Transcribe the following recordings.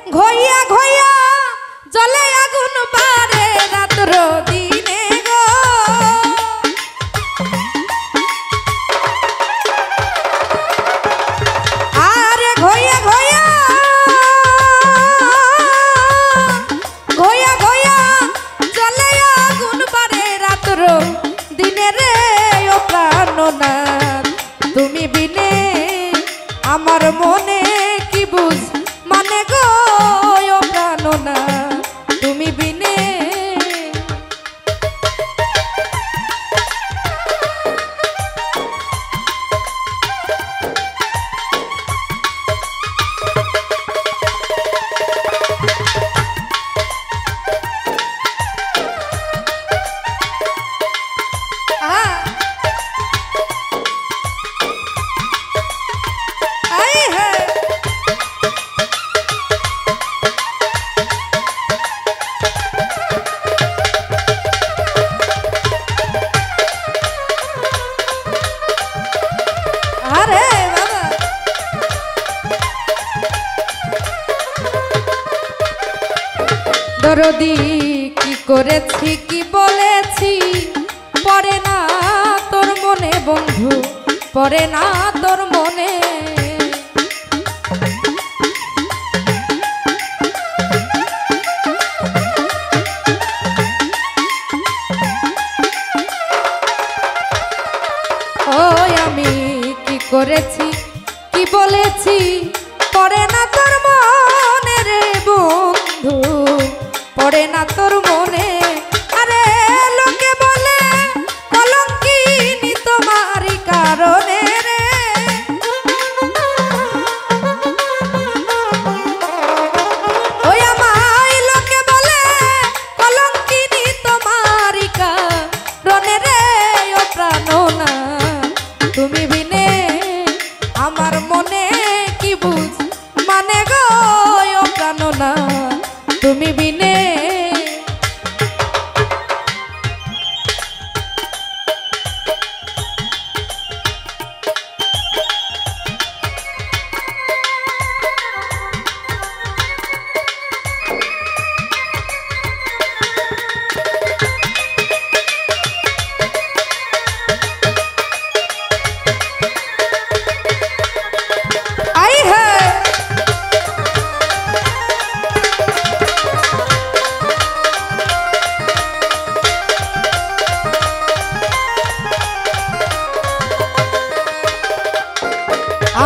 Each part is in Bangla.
ঘইয়া ঘইয়া জলে আগুন বারে রাত্র দিনে গো আরে ঘইয়া ঘইয়া ঘইয়া ঘইয়া জলে আগুন বারে রাত্র দিনে রে ও প্রাণনাথ তুমি বিনে আমার মনে কি বুঝ মানে গো ও প্রাণনাথ তুমি বিনে দরদি কি করেছি কি বলেছি পড়ে না তোর মনে বন্ধু পড়ে না তোর মনে ওই আমি কি করেছি কি বলেছি পড়ে না তোর মনে রে বন্ধু পড়ে না তোর মনে আরে লোকে বলে কলঙ্কিনী তোমারই কারণে রে ওই আমায় লোকে বলে কলঙ্কিনী তোমারই কারণে রে ও প্রাণনাথ তুমি বিনে আমার মনে কি বুঝ মানে গো ও প্রাণনাথ তুমি বিনে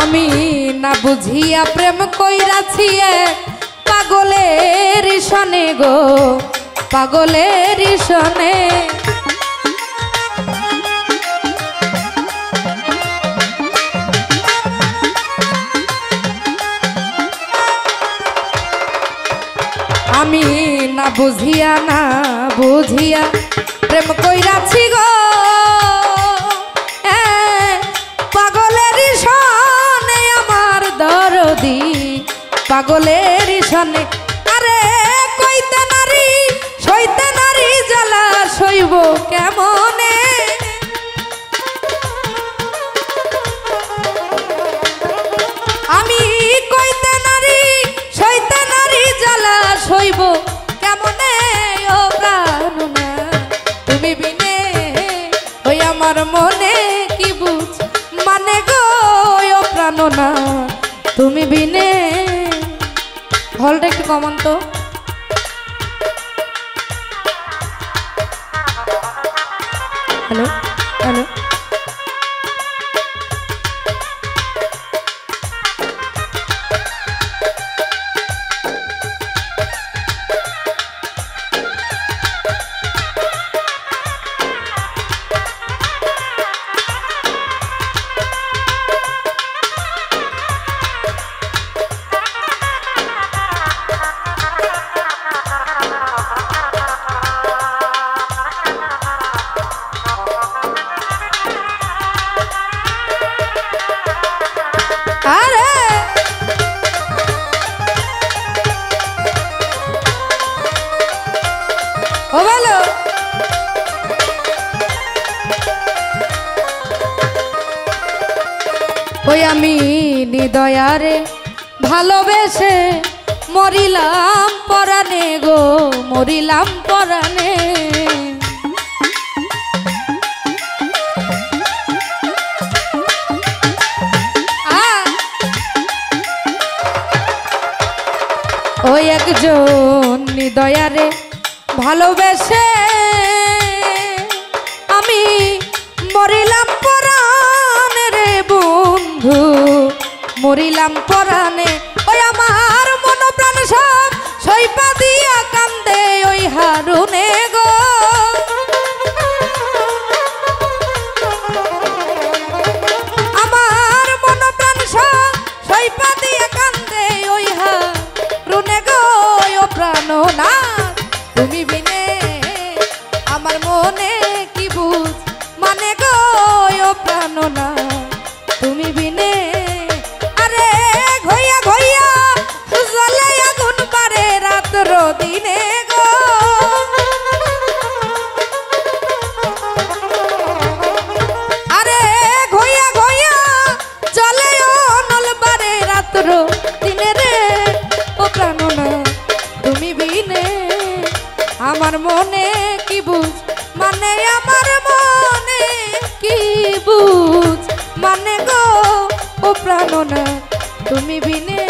আমি না বুঝিয়া প্রেম কইরাছি পাগলের সনে গো পাগলের সনে আমি না বুঝিয়া প্রেম কইরাছি গো পাগলের সনে আরে কইতে নারী জ্বালা সইব কেমনে আমি কইতে নারী জ্বালা সইব কেমনে ও প্রাণনাথ তুমি বিনে ওই আমার মনে কি বুঝ মানে গো ও প্রাণনাথ তুমি বিনে হলটা একটু কমান তো হ্যালো হ্যালো ওই আমি নিদয়ারে ভালোবেসে মরিলাম পরাণে গো মরিলাম পরাণে। ওই একজন নিদয়ারে ভালোবেসে আমি মরিলাম পরাণে রে বন্ধু মরিলাম পরাণে। ওই আমার মন প্রাণ সব সইপা দিয়া কান্দে ওই হারুনে গো। আমার মন প্রাণ সব সইপা দিয়া কান্দে ওই হারুনে গো। ও প্রাণ না তুমি বিনে আমার মনে কি বুঝ মানে গো। ও প্রাণ না তুমি বিনে আরে ঘইয়া ঘইয়া জ্বলে আগুন পারে রাত্র দিনে গো। আরে ঘইয়া ঘইয়া জ্বলে অনল পারে রাত্র দিনে রে। ও প্রাণ না তুমি বিনে আমার মনে কি বুঝ মানে আমার মনে কি বুঝ মানে গো। ও প্রাণ না তুমি বিনে